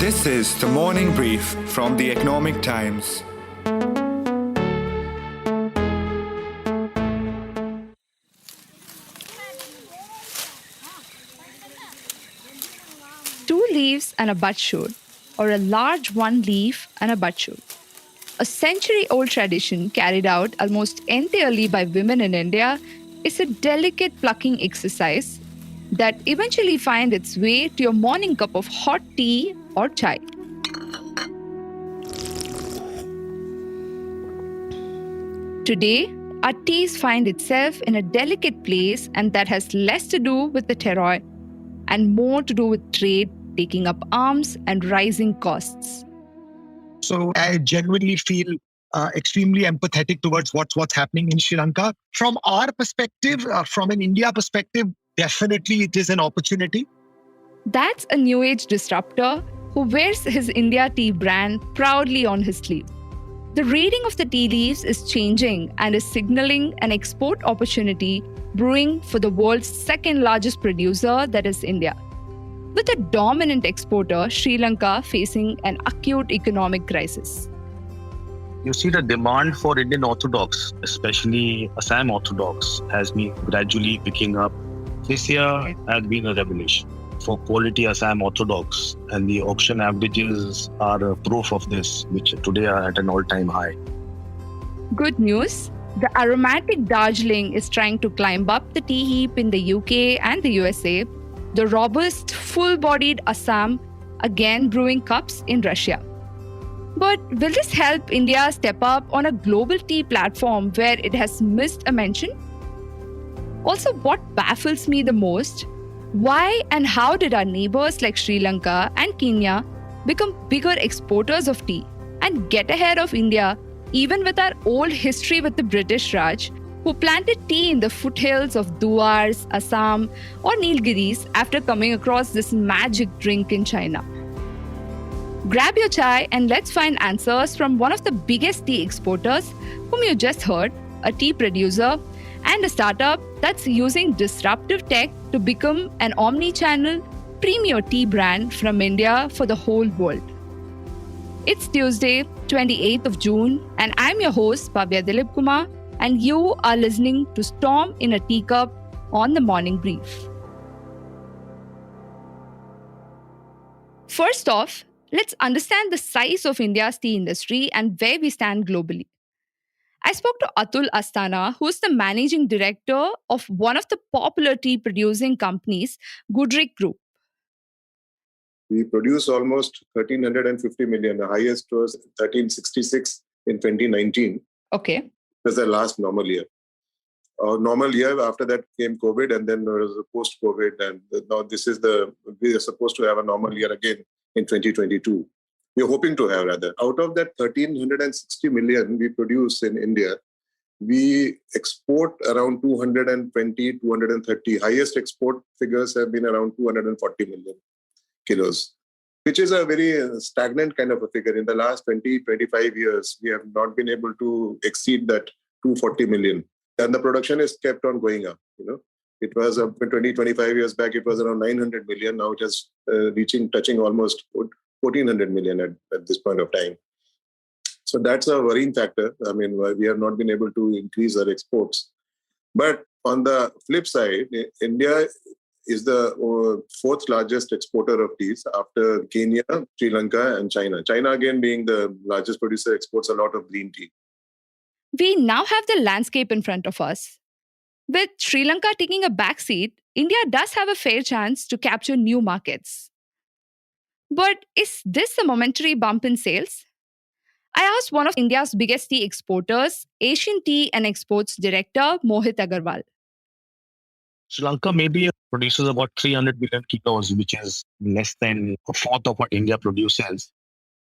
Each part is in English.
This is the morning brief from the Economic Times. Two leaves and a bud shoot, or a large one leaf and a bud shoot. A century-old tradition carried out almost entirely by women in India is a delicate plucking exercise that eventually finds its way to your morning cup of hot tea or chai. Today, our teas find itself in a delicate place, and that has less to do with the terroir and more to do with trade taking up arms and rising costs. So I genuinely feel extremely empathetic towards what's happening in Sri Lanka. From our perspective, from an India perspective, definitely it is an opportunity. That's a new age disruptor who wears his India tea brand proudly on his sleeve. The reading of the tea leaves is changing and is signaling an export opportunity brewing for the world's second largest producer, that is India. With a dominant exporter, Sri Lanka facing an acute economic crisis. You see, the demand for Indian Orthodox, especially Assam Orthodox, has been gradually picking up. This year has been a revelation for quality Assam Orthodox, and the auction averages are a proof of this, which today are at an all-time high. Good news, the aromatic Darjeeling is trying to climb up the tea heap in the UK and the USA. The robust, full-bodied Assam again brewing cups in Russia. But will this help India step up on a global tea platform where it has missed a mention? Also, what baffles me the most, why and how did our neighbors like Sri Lanka and Kenya become bigger exporters of tea and get ahead of India, even with our old history with the British Raj, who planted tea in the foothills of Duars, Assam, or Nilgiris after coming across this magic drink in China? Grab your chai and let's find answers from one of the biggest tea exporters, whom you just heard, a tea producer, and a startup that's using disruptive tech to become an omni-channel premier tea brand from India for the whole world. It's Tuesday, 28th of June, and I'm your host, Bhavya Dilipkumar, and you are listening to Storm in a Teacup on the Morning Brief. First off, let's understand the size of India's tea industry and where we stand globally. I spoke to Atul Asthana, who is the managing director of one of the popular tea producing companies, Goodricke Group. We produce almost 1,350 million. The highest was 1,366 in 2019. Okay. It was the last normal year. Normal year, after that came COVID, and then there was a post-COVID, and now we are supposed to have a normal year again in 2022. We're hoping to have, rather. Out of that 1,360 million we produce in India, we export around 220, 230. Highest export figures have been around 240 million kilos, which is a very stagnant kind of a figure. In the last 20, 25 years, we have not been able to exceed that 240 million. And the production is kept on going up. It was 20, 25 years back, it was around 900 million. Now it is touching almost 1,400 million at this point of time. So that's a worrying factor. I mean, we have not been able to increase our exports. But on the flip side, India is the fourth largest exporter of teas after Kenya, Sri Lanka, and China. China, again, being the largest producer, exports a lot of green tea. We now have the landscape in front of us. With Sri Lanka taking a backseat, India does have a fair chance to capture new markets. But is this a momentary bump in sales? I asked one of India's biggest tea exporters, Asian Tea and Exports Director Mohit Agarwal. Sri Lanka maybe produces about 300 million kilos, which is less than a fourth of what India produces.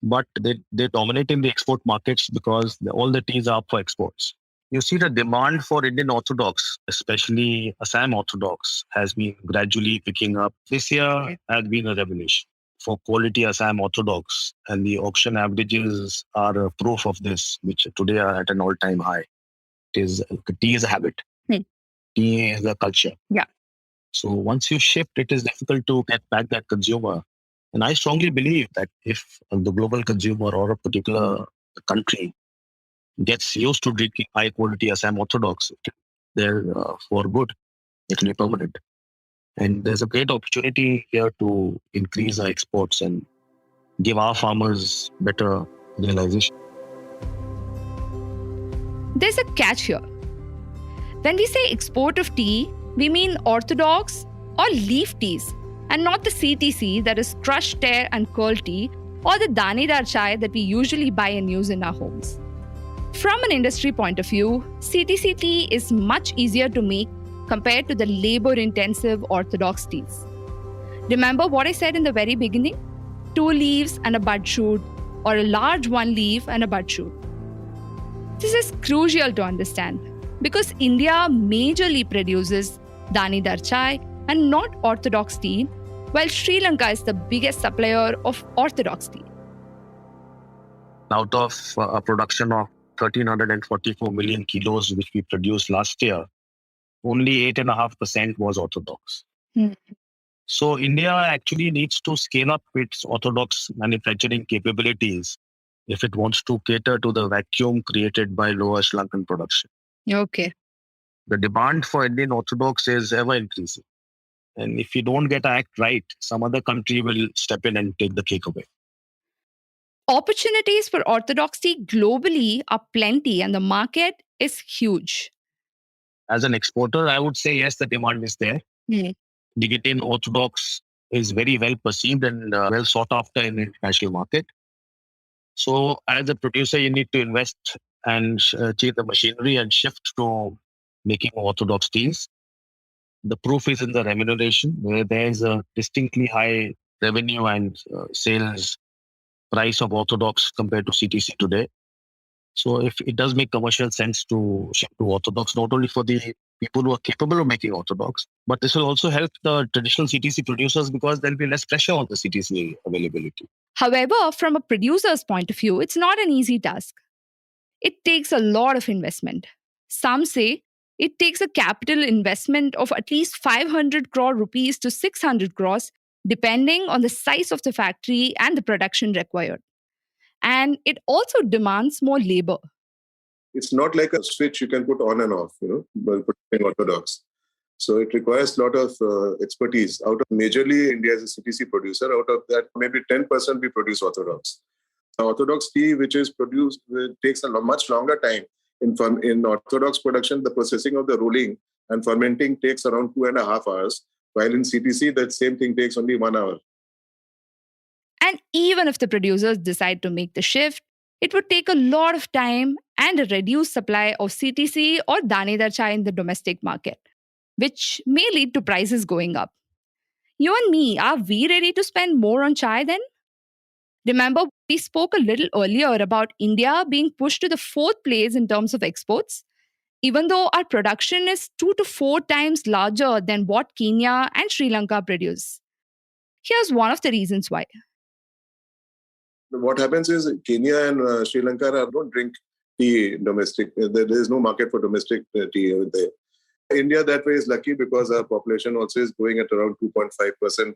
But they dominate in the export markets because all the teas are up for exports. You see, the demand for Indian Orthodox, especially Assam Orthodox, has been gradually picking up. This year has been a revelation for quality Assam Orthodox, and the auction averages are a proof of this, which today are at an all-time high. Tea is a habit. Tea is a culture. Yeah. So once you shift, it is difficult to get back that consumer. And I strongly believe that if the global consumer or a particular country gets used to drinking high quality Assam Orthodox, they're for good. It will be permanent. And there's a great opportunity here to increase our exports and give our farmers better realization. There's a catch here. When we say export of tea, we mean orthodox or leaf teas, and not the CTC, that is crushed, tear and curl tea, or the danedar chai that we usually buy and use in our homes. From an industry point of view, CTC tea is much easier to make compared to the labor-intensive orthodox teas. Remember what I said in the very beginning? 2 leaves and a bud shoot, or a large 1 leaf and a bud shoot. This is crucial to understand because India majorly produces danedar chai and not orthodox tea, while Sri Lanka is the biggest supplier of orthodox tea. Out of a production of 1,344 million kilos, which we produced last year, only 8.5% was orthodox. So India actually needs to scale up its orthodox manufacturing capabilities if it wants to cater to the vacuum created by lower Sri Lankan production. Okay. The demand for Indian orthodox is ever increasing. And if you don't get our act right, some other country will step in and take the cake away. Opportunities for orthodox tea globally are plenty and the market is huge. As an exporter, I would say yes, the demand is there. Nicotine orthodox is very well perceived and well sought after in the international market. So as a producer, you need to invest and change the machinery and shift to making orthodox teas. The proof is in the remuneration, where there is a distinctly high revenue and sales price of orthodox compared to CTC today. So if it does make commercial sense to shift to orthodox, not only for the people who are capable of making orthodox, but this will also help the traditional CTC producers because there'll be less pressure on the CTC availability. However, from a producer's point of view, it's not an easy task. It takes a lot of investment. Some say it takes a capital investment of at least 500 crore rupees to 600 crores, depending on the size of the factory and the production required. And it also demands more labor. It's not like a switch you can put on and off, while producing orthodox. So it requires a lot of expertise. Out of majorly India is a CTC producer. Out of that, maybe 10% we produce orthodox. Orthodox tea, which is produced, takes a much longer time. In orthodox production, the processing of the rolling and fermenting takes around 2.5 hours, while in CTC, that same thing takes only 1 hour. And even if the producers decide to make the shift, it would take a lot of time and a reduced supply of CTC or danedar chai in the domestic market, which may lead to prices going up. You and me, are we ready to spend more on chai then? Remember, we spoke a little earlier about India being pushed to the 4th place in terms of exports, even though our production is 2 to 4 times larger than what Kenya and Sri Lanka produce. Here's one of the reasons why. What happens is Kenya and Sri Lanka don't drink tea domestic. There is no market for domestic tea over there. India that way is lucky because our population also is growing at around 2.5%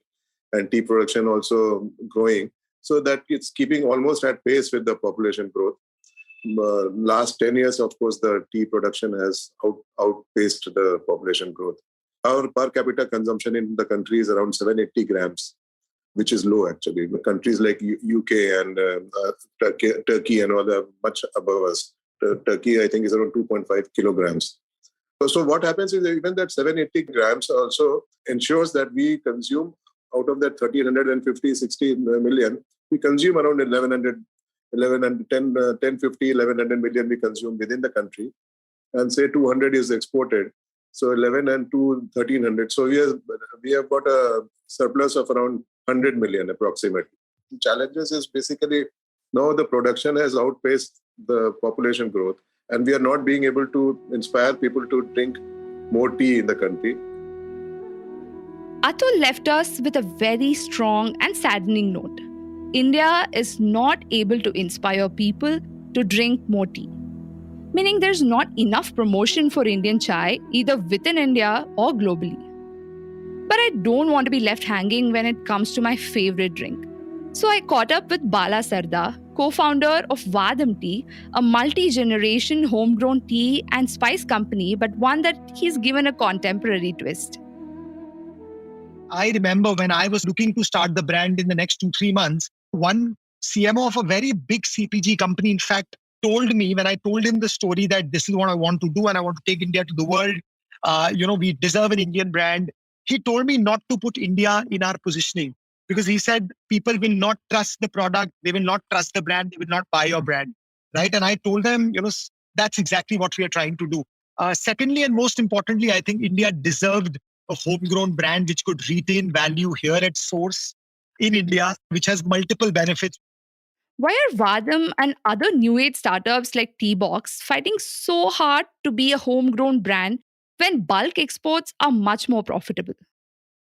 and tea production also growing. So that it's keeping almost at pace with the population growth. Last 10 years, of course, the tea production has outpaced the population growth. Our per capita consumption in the country is around 780 grams, which is low actually. Countries like UK and Turkey and all are much above us. Turkey, I think, is around 2.5 kilograms. So what happens is even that 780 grams also ensures that we consume out of that 1,360 million, we consume around 1100, 1050, 1100 million we consume within the country. And say 200 is exported. So 11 and 2, 1300. So we have got a surplus of around 100 million approximately. The challenges is basically now the production has outpaced the population growth and we are not being able to inspire people to drink more tea in the country. Atul left us with a very strong and saddening note. India is not able to inspire people to drink more tea. Meaning there's not enough promotion for Indian chai either within India or globally. But I don't want to be left hanging when it comes to my favorite drink. So I caught up with Bala Sarda, co-founder of Vahdam Tea, a multi-generation homegrown tea and spice company, but one that he's given a contemporary twist. I remember when I was looking to start the brand in the next 2-3 months, one CMO of a very big CPG company, in fact, told me when I told him the story that this is what I want to do and I want to take India to the world. We deserve an Indian brand. He told me not to put India in our positioning because he said people will not trust the product, they will not trust the brand, they will not buy your brand, right? And I told them, that's exactly what we are trying to do. Secondly, and most importantly, I think India deserved a homegrown brand which could retain value here at source in India, which has multiple benefits. Why are Vahdam and other new age startups like Teabox fighting so hard to be a homegrown brand when bulk exports are much more profitable?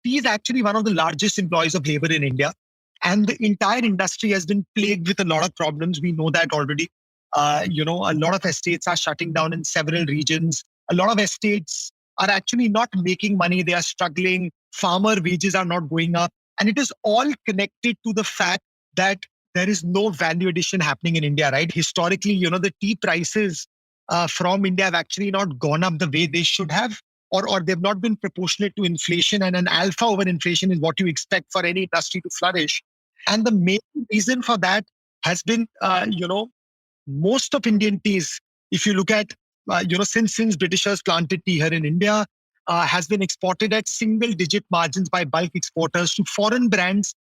Tea is actually one of the largest employees of labor in India. And the entire industry has been plagued with a lot of problems. We know that already. A lot of estates are shutting down in several regions. A lot of estates are actually not making money. They are struggling. Farmer wages are not going up. And it is all connected to the fact that there is no value addition happening in India, right? Historically, the tea prices from India have actually not gone up the way they should have, or they've not been proportionate to inflation. And an alpha over inflation is what you expect for any industry to flourish. And the main reason for that has been, most of Indian teas, if you look at, since Britishers planted tea here in India, has been exported at single digit margins by bulk exporters to foreign brands,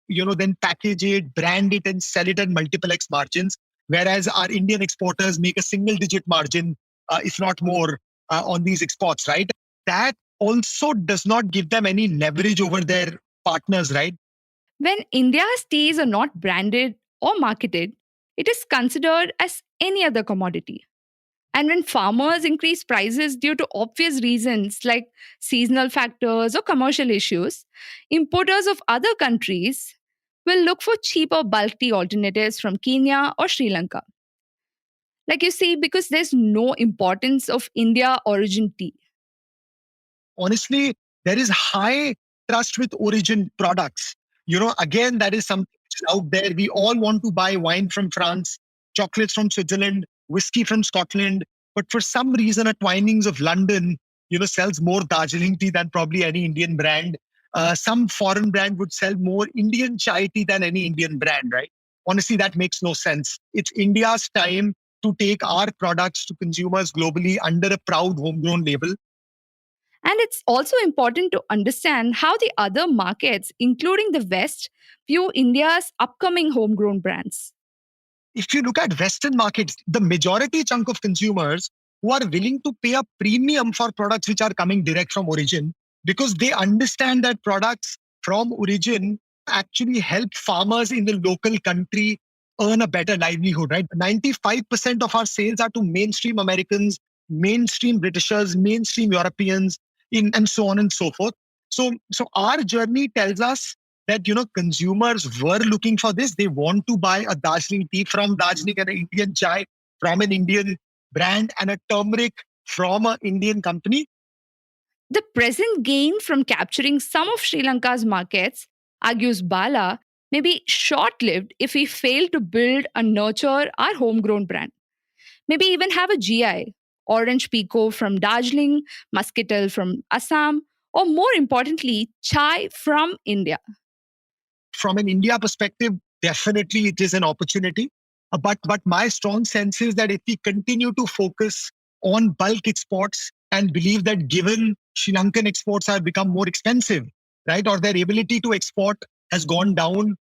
then package it, brand it, and sell it at multiple X margins. Whereas our Indian exporters make a single digit margin, if not more, on these exports, right? That also does not give them any leverage over their partners, right? When India's teas are not branded or marketed, it is considered as any other commodity. And when farmers increase prices due to obvious reasons like seasonal factors or commercial issues, importers of other countries will look for cheaper bulk tea alternatives from Kenya or Sri Lanka. Like you see, because there's no importance of India origin tea. Honestly, there is high trust with origin products. Again, that is something which is out there. We all want to buy wine from France, chocolates from Switzerland, whiskey from Scotland. But for some reason, at Twinings of London, sells more Darjeeling tea than probably any Indian brand. Some foreign brand would sell more Indian chai tea than any Indian brand, right? Honestly, that makes no sense. It's India's time to take our products to consumers globally under a proud homegrown label. And it's also important to understand how the other markets, including the West, view India's upcoming homegrown brands. If you look at Western markets, the majority chunk of consumers who are willing to pay a premium for products which are coming direct from origin because they understand that products from origin actually help farmers in the local country earn a better livelihood, right? 95% of our sales are to mainstream Americans, mainstream Britishers, mainstream Europeans, and so on and so forth. So our journey tells us that consumers were looking for this. They want to buy a Darjeeling tea from Darjeeling and an Indian chai from an Indian brand and a turmeric from an Indian company. The present gain from capturing some of Sri Lanka's markets, argues Bala, may be short lived if we fail to build and nurture our homegrown brand. Maybe even have a GI, Orange Pekoe from Darjeeling, Muscatel from Assam, or more importantly, chai from India. From an India perspective, definitely it is an opportunity. But my strong sense is that if we continue to focus on bulk exports and believe that given Sri Lankan exports have become more expensive, right, or their ability to export has gone down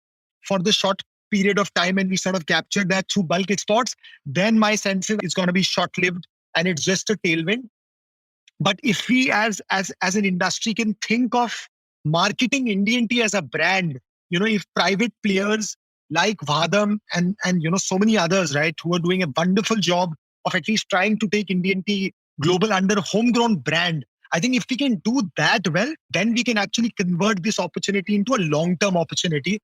for the short period of time and we sort of captured that through bulk exports, then my sense is it's going to be short-lived and it's just a tailwind. But if we as an industry can think of marketing Indian tea as a brand, if private players like Vahdam and so many others, right, who are doing a wonderful job of at least trying to take Indian tea global under a homegrown brand, I think if we can do that well, then we can actually convert this opportunity into a long-term opportunity.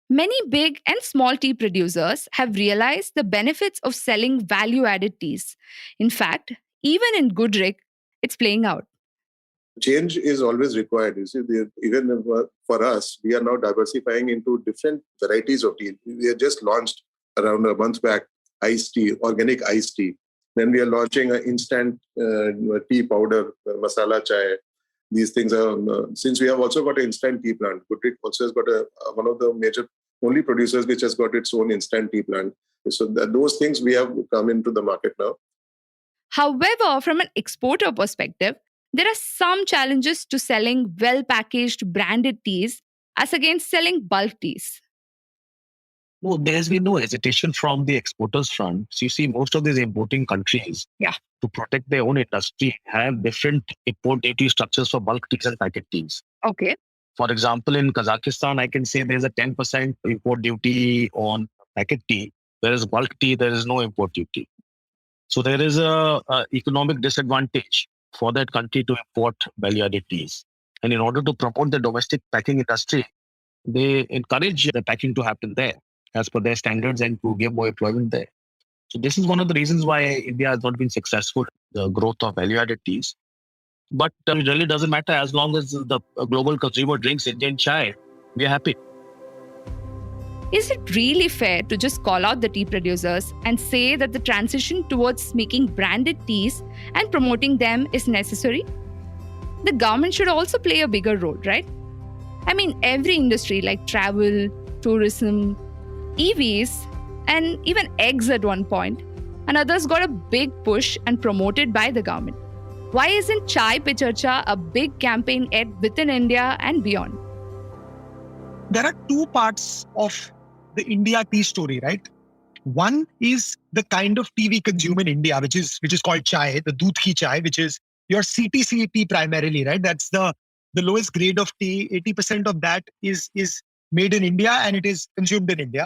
Many big and small tea producers have realized the benefits of selling value added teas. In fact, even in Goodricke, it's playing out. Change is always required. You see, even for us, we are now diversifying into different varieties of tea. We have just launched around a month back iced tea, organic iced tea. Then we are launching an instant tea powder, masala chai. These things are, since we have also got an instant tea plant. Goodricke also has got one of the major only producers which has got its own instant tea plant. So those things we have come into the market now. However, from an exporter perspective, there are some challenges to selling well-packaged branded teas as against selling bulk teas. No, there's been no hesitation from the exporters front. So you see, most of these importing countries, to protect their own industry, have different import duty structures for bulk teas and packet teas. Okay. For example, in Kazakhstan, I can say there's a 10% import duty on packet tea, whereas bulk tea, there is no import duty. So there is a economic disadvantage for that country to import value-added teas. And in order to promote the domestic packing industry, they encourage the packing to happen there as per their standards and to give more employment there. So this is one of the reasons why India has not been successful in the growth of value-added teas. But it really doesn't matter as long as the global consumer drinks Indian chai, we are happy. Is it really fair to just call out the tea producers and say that the transition towards making branded teas and promoting them is necessary? The government should also play a bigger role, right? I mean, every industry like travel, tourism, EVs, and even eggs at one point, and others got a big push and promoted by the government. Why isn't Chai Pe Charcha a big campaign within India and beyond? There are two parts of the India tea story, right? One is the kind of tea we consume in India, which is called chai, the doodh ki chai, which is your CTC tea primarily, right? That's the lowest grade of tea. 80% of that is made in India and it is consumed in India,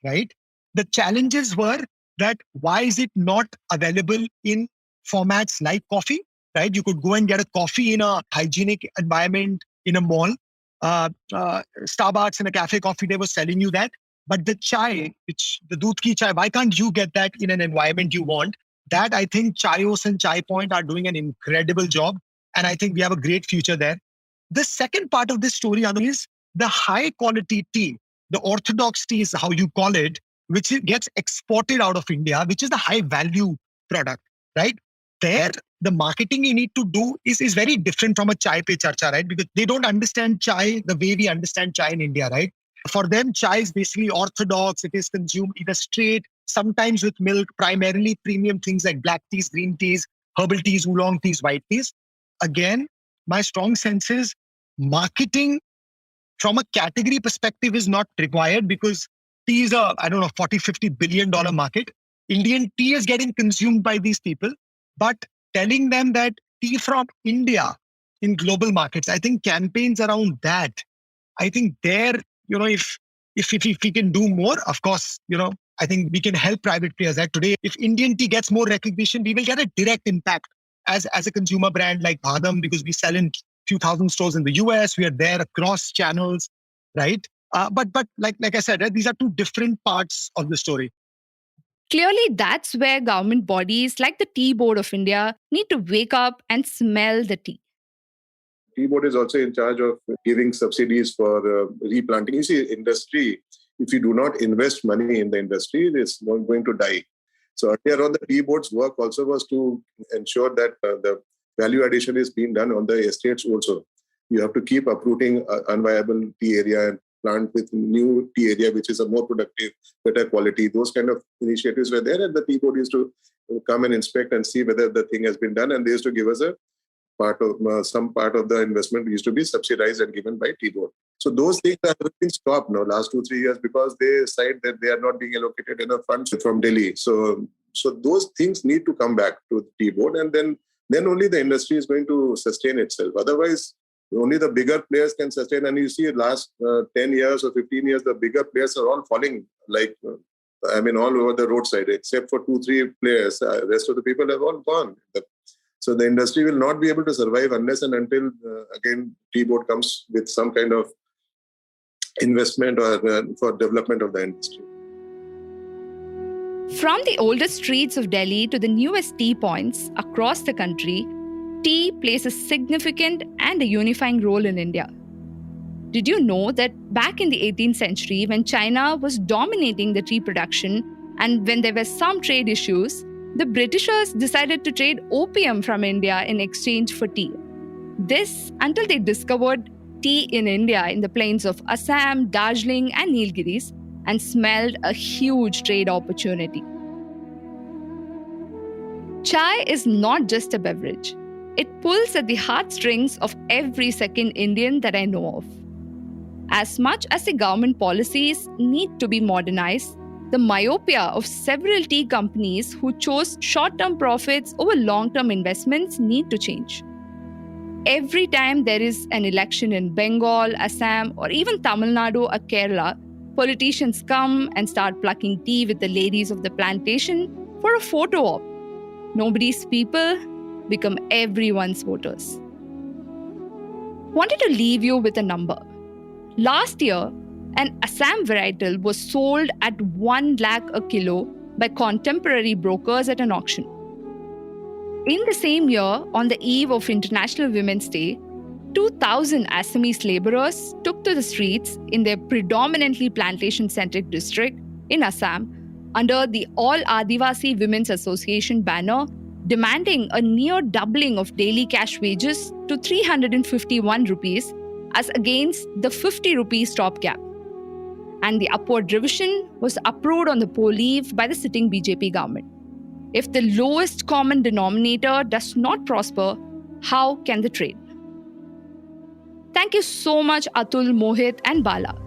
right? The challenges were that why is it not available in formats like coffee, right? You could go and get a coffee in a hygienic environment in a mall. Starbucks and a cafe coffee day was selling you that. But the chai, the doodh ki chai, why can't you get that in an environment you want? That I think Chayos and Chai Point are doing an incredible job. And I think we have a great future there. The second part of this story, Anu, is the high quality tea, the orthodox tea is how you call it, which gets exported out of India, which is the high value product, right? There, the marketing you need to do is very different from a Chai Pe Charcha, right? Because they don't understand chai the way we understand chai in India, right? For them, chai is basically orthodox. It is consumed either straight, sometimes with milk, primarily premium things like black teas, green teas, herbal teas, oolong teas, white teas. Again, my strong sense is marketing from a category perspective is not required because tea is a, $40-50 billion market. Indian tea is getting consumed by these people, but telling them that tea from India in global markets, I think campaigns around that, I think there, if we can do more, of course, I think we can help private players. That today, if Indian tea gets more recognition, we will get a direct impact as a consumer brand like Vahdam, because we sell in few thousand stores in the US. We are there across channels, right? But like I said, right, these are two different parts of the story. Clearly, that's where government bodies like the Tea Board of India need to wake up and smell the tea. Tea Board is also in charge of giving subsidies for replanting. You see, industry, if you do not invest money in the industry, it's going to die. So earlier on, the Tea Board's work also was to ensure that the value addition is being done on the estates also. You have to keep uprooting unviable tea area and plant with new tea area, which is a more productive, better quality. Those kind of initiatives were there, and the Tea Board used to come and inspect and see whether the thing has been done, and they used to give us a some part of the investment used to be subsidized and given by Tea Board. So those things have been stopped now last 2-3 years because they decide that they are not being allocated enough funds from Delhi. So those things need to come back to the Tea Board, and then only the industry is going to sustain itself. Otherwise, only the bigger players can sustain. And you see, last 10 years or 15 years, the bigger players are all falling all over the roadside, except for 2-3 players. The rest of the people have all gone. So the industry will not be able to survive unless and until, again, Tea Board comes with some kind of investment or for development of the industry. From the oldest streets of Delhi to the newest tea points across the country, tea plays a significant and a unifying role in India. Did you know that back in the 18th century, when China was dominating the tea production and when there were some trade issues, the Britishers decided to trade opium from India in exchange for tea? This until they discovered tea in India in the plains of Assam, Darjeeling, and Nilgiris and smelled a huge trade opportunity. Chai is not just a beverage. It pulls at the heartstrings of every second Indian that I know of. As much as the government policies need to be modernized, the myopia of several tea companies who chose short-term profits over long-term investments need to change. Every time there is an election in Bengal, Assam, or even Tamil Nadu or Kerala, politicians come and start plucking tea with the ladies of the plantation for a photo op. Nobody's people become everyone's voters. Wanted to leave you with a number. Last year, an Assam varietal was sold at 1 lakh a kilo by contemporary brokers at an auction. In the same year, on the eve of International Women's Day, 2,000 Assamese laborers took to the streets in their predominantly plantation-centric district in Assam under the All Adivasi Women's Association banner, demanding a near doubling of daily cash wages to 351 rupees as against the 50 rupees stopgap. And the upward revision was approved on the poll eve by the sitting BJP government. If the lowest common denominator does not prosper, how can the trade? Thank you so much, Atul, Mohit, and Bala.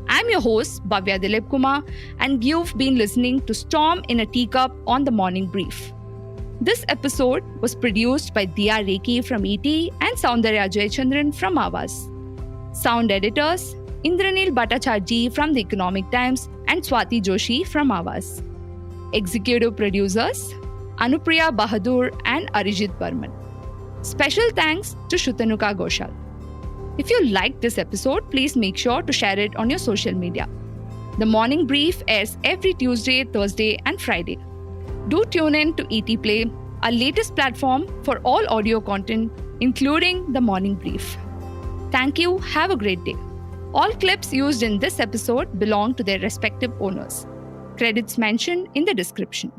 I'm your host, Bhavya Dilipkumar, and you've been listening to Storm in a Teacup on the Morning Brief. This episode was produced by Diya Rekhi from ET and Soundarya Jayachandran from Avas. Sound editors, Indranil Bhattacharjee from The Economic Times and Swati Joshi from Avas. Executive producers, Anupriya Bahadur and Arijit Burman. Special thanks to Shutanuka Ghoshal. If you liked this episode, please make sure to share it on your social media. The Morning Brief airs every Tuesday, Thursday, and Friday. Do tune in to ET Play, our latest platform for all audio content, including the Morning Brief. Thank you. Have a great day. All clips used in this episode belong to their respective owners. Credits mentioned in the description.